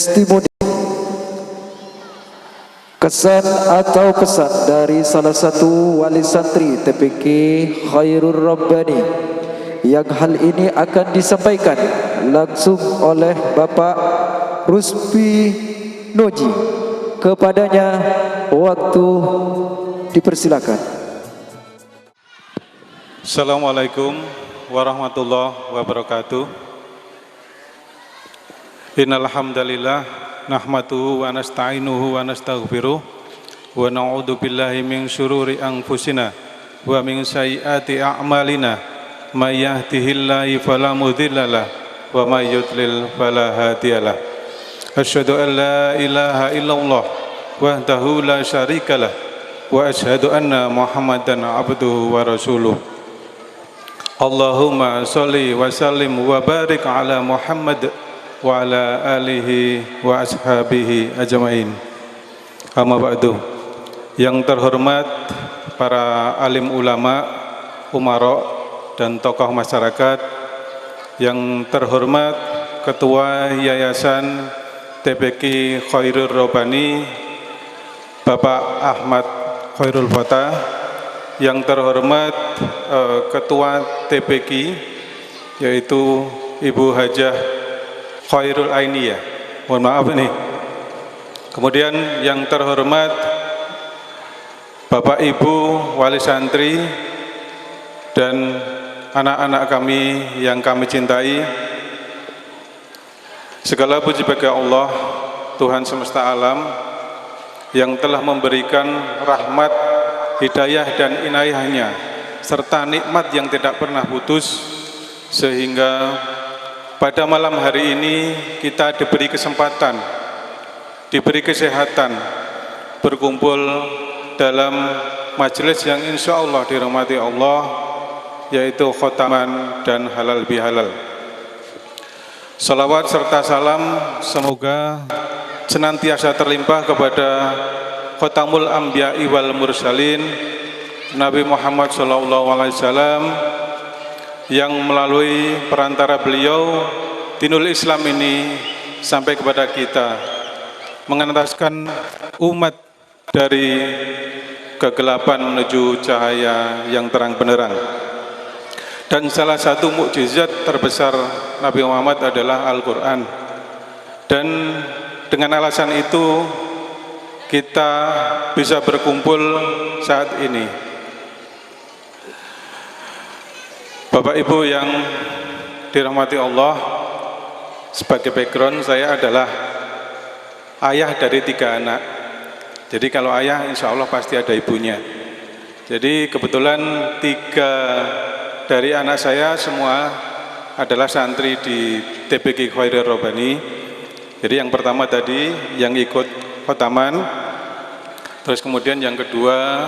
Testimoni kesan atau kesan dari salah satu wali santri TPK Khairul Rabbani yang hal ini akan disampaikan langsung oleh Bapak Ruspi Noji. Kepadanya waktu dipersilakan. Assalamualaikum warahmatullahi wabarakatuh. Innal hamdalillah nahmaduhu wa nasta'inuhu wa nastaghfiruh wa na'udzu billahi min syururi anfusina wa min sayyiati a'malina may yahdihillahu fala mudhillalah wa may yudlil fala hadiyalah. Asyhadu an la ilaha illallah wahdahu la syarikalah wa asyhadu anna Muhammadan abduhu wa rasuluh. Allahumma sholli wa sallim wa barik ala Muhammad wa ala alihi wa ashabihi ajmain. Amma ba'du. Yang terhormat para alim ulama, umarok dan tokoh masyarakat, yang terhormat Ketua Yayasan TPK Khairul Rabbani Bapak Ahmad Khairul Fatah, yang terhormat Ketua TPK yaitu Ibu Hajah Khairul Ainiyah, mohon maaf ini. Kemudian yang terhormat Bapak Ibu Wali Santri dan anak-anak kami yang kami cintai. Segala puji bagi Allah, Tuhan semesta alam, yang telah memberikan rahmat, hidayah dan inayahnya serta nikmat yang tidak pernah putus, sehingga pada malam hari ini kita diberi kesempatan, diberi kesehatan, berkumpul dalam majelis yang insya Allah dirahmati Allah, yaitu khotaman dan halal bihalal. Salawat serta salam semoga senantiasa terlimpah kepada Khotamul Anbiya'i wal Mursalin Nabi Muhammad SAW, yang melalui perantara beliau dinul Islam ini sampai kepada kita, mengentaskan umat dari kegelapan menuju cahaya yang terang benderang. Dan salah satu mukjizat terbesar Nabi Muhammad adalah Al-Quran. Dan dengan alasan itu kita bisa berkumpul saat ini. Bapak Ibu yang dirahmati Allah, sebagai background saya adalah ayah dari 3 anak. Jadi kalau ayah insya Allah pasti ada ibunya. Jadi kebetulan 3 dari anak saya semua adalah santri di TPK Khairul Rabbani. Jadi yang pertama tadi yang ikut khotaman, terus kemudian yang kedua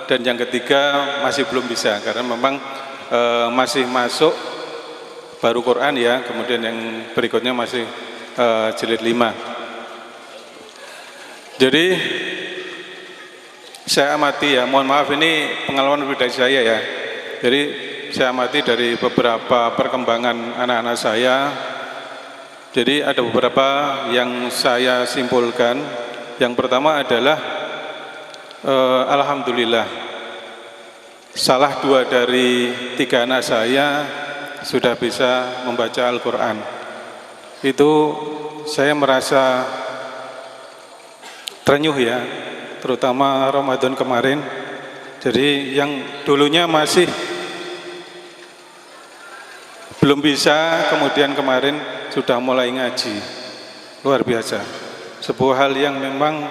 dan yang ketiga masih belum bisa karena memang masih masuk baru Quran ya, kemudian yang berikutnya masih jilid 5. Jadi saya amati ya, mohon maaf ini pengalaman pribadi saya ya. Jadi saya amati dari beberapa perkembangan anak-anak saya. Jadi ada beberapa yang saya simpulkan. Yang pertama adalah alhamdulillah, salah 2 dari 3 anak saya sudah bisa membaca Al-Quran. Itu saya merasa terenyuh ya, terutama Ramadan kemarin. Jadi yang dulunya masih belum bisa, kemudian kemarin sudah mulai ngaji. Luar biasa. Sebuah hal yang memang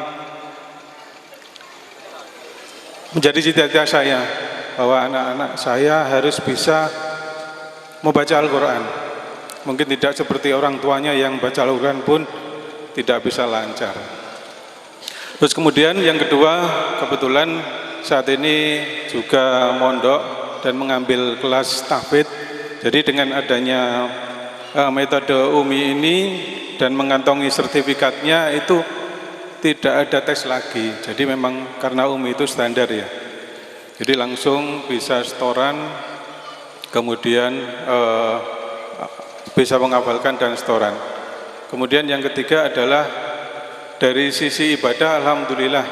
menjadi cita-cita saya, bahwa anak-anak saya harus bisa membaca Al-Quran. Mungkin tidak seperti orang tuanya yang baca Al-Quran pun tidak bisa lancar. Terus kemudian yang kedua, kebetulan saat ini juga mondok dan mengambil kelas tahfidz. Jadi dengan adanya metode UMI ini dan mengantongi sertifikatnya itu tidak ada tes lagi. Jadi memang karena UMI itu standar ya. Jadi langsung bisa setoran, kemudian bisa menghafalkan dan setoran. Kemudian yang ketiga adalah dari sisi ibadah, alhamdulillah,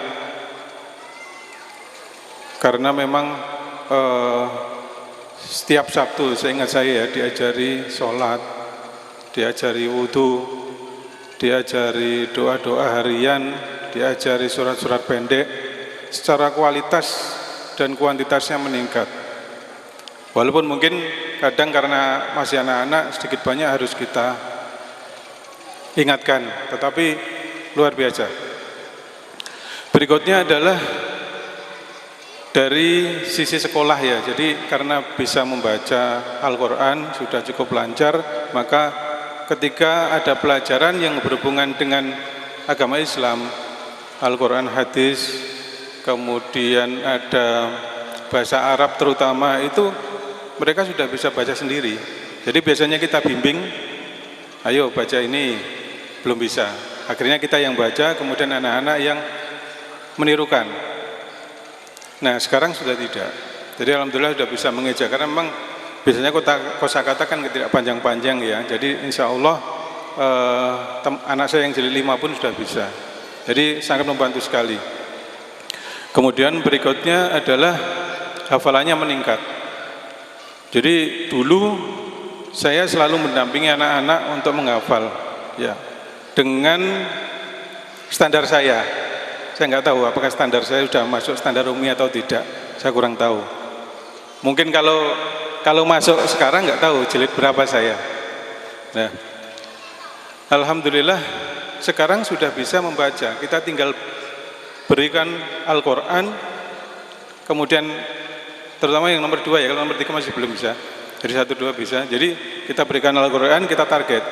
karena memang setiap Sabtu saya ingat saya diajari sholat, diajari wudhu, diajari doa-doa harian, diajari surat-surat pendek, secara kualitas dan kuantitasnya meningkat. Walaupun mungkin kadang karena masih anak-anak sedikit banyak harus kita ingatkan, tetapi luar biasa. Berikutnya adalah dari sisi sekolah ya, jadi karena bisa membaca Al-Quran sudah cukup lancar, maka ketika ada pelajaran yang berhubungan dengan agama Islam, Al-Quran, hadis, kemudian ada bahasa Arab terutama, itu mereka sudah bisa baca sendiri. Jadi biasanya kita bimbing, ayo baca ini, belum bisa. Akhirnya kita yang baca, kemudian anak-anak yang menirukan. Nah sekarang sudah tidak. Jadi alhamdulillah sudah bisa mengeja, karena memang biasanya kosakata kan tidak panjang-panjang ya. Jadi insya Allah anak saya yang jilid 5 pun sudah bisa. Jadi sangat membantu sekali. Kemudian berikutnya adalah hafalannya meningkat. Jadi dulu saya selalu mendampingi anak-anak untuk menghafal ya, dengan standar saya. Saya nggak tahu apakah standar saya sudah masuk standar Umi atau tidak, saya kurang tahu. Mungkin kalau masuk sekarang nggak tahu jilid berapa saya. Nah, alhamdulillah sekarang sudah bisa membaca. Kita tinggal berikan Al-Quran, kemudian terutama yang nomor 2 ya, kalau nomor 3 masih belum bisa. Jadi 1, 2 bisa. Jadi kita berikan Al-Quran, kita target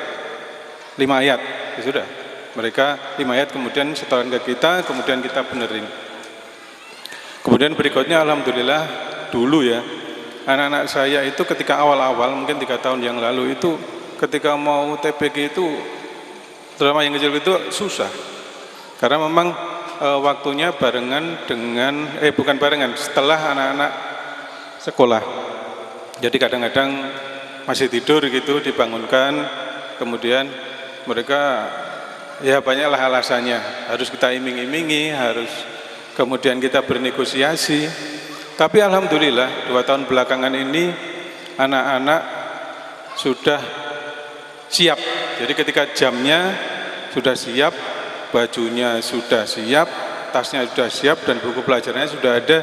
5 ayat, ya sudah. Mereka 5 ayat kemudian setoran ke kita, kemudian kita benerin. Kemudian berikutnya alhamdulillah dulu ya, anak-anak saya itu ketika awal-awal mungkin 3 tahun yang lalu itu ketika mau TPG itu, terutama yang kecil itu susah. Karena memang waktunya barengan dengan bukan barengan, setelah anak-anak sekolah. Jadi kadang-kadang masih tidur gitu dibangunkan, kemudian mereka ya banyaklah alasannya, harus kita iming-imingi, harus kemudian kita bernegosiasi. Tapi alhamdulillah 2 tahun belakangan ini anak-anak sudah siap. Jadi ketika jamnya sudah siap, bajunya sudah siap, tasnya sudah siap, dan buku pelajarannya sudah ada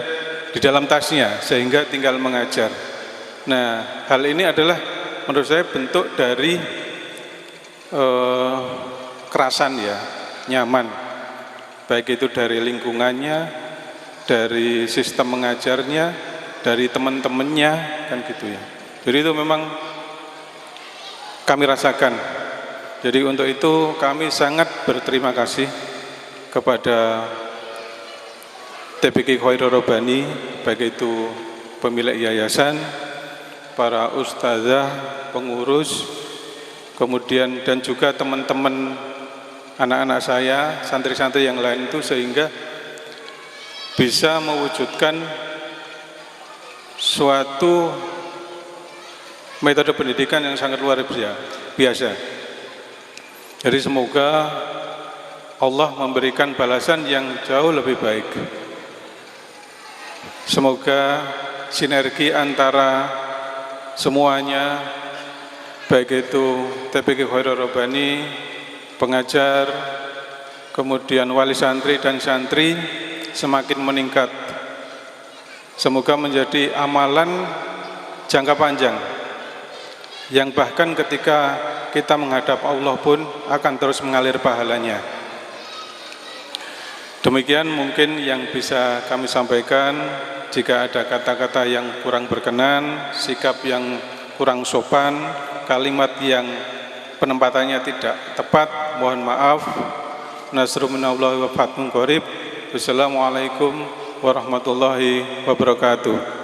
di dalam tasnya, sehingga tinggal mengajar. Nah, hal ini adalah menurut saya bentuk dari kerasan ya, nyaman, baik itu dari lingkungannya, dari sistem mengajarnya, dari teman-temannya, kan gitu ya. Jadi itu memang kami rasakan. Jadi untuk itu kami sangat berterima kasih kepada TPQ Khairul Rabbani, baik itu pemilik yayasan, para ustazah, pengurus, kemudian dan juga teman-teman anak-anak saya, santri-santri yang lain itu, sehingga bisa mewujudkan suatu metode pendidikan yang sangat luar biasa. Jadi semoga Allah memberikan balasan yang jauh lebih baik. Semoga sinergi antara semuanya, baik itu TPQ Khairul Rabbani, pengajar, kemudian wali santri dan santri, semakin meningkat. Semoga menjadi amalan jangka panjang, yang bahkan ketika kita menghadap Allah pun akan terus mengalir pahalanya. Demikian mungkin yang bisa kami sampaikan. Jika ada kata-kata yang kurang berkenan, sikap yang kurang sopan, kalimat yang penempatannya tidak tepat, mohon maaf. Nasrun minallahi wa fathun qarib. Wassalamualaikum warahmatullahi wabarakatuh.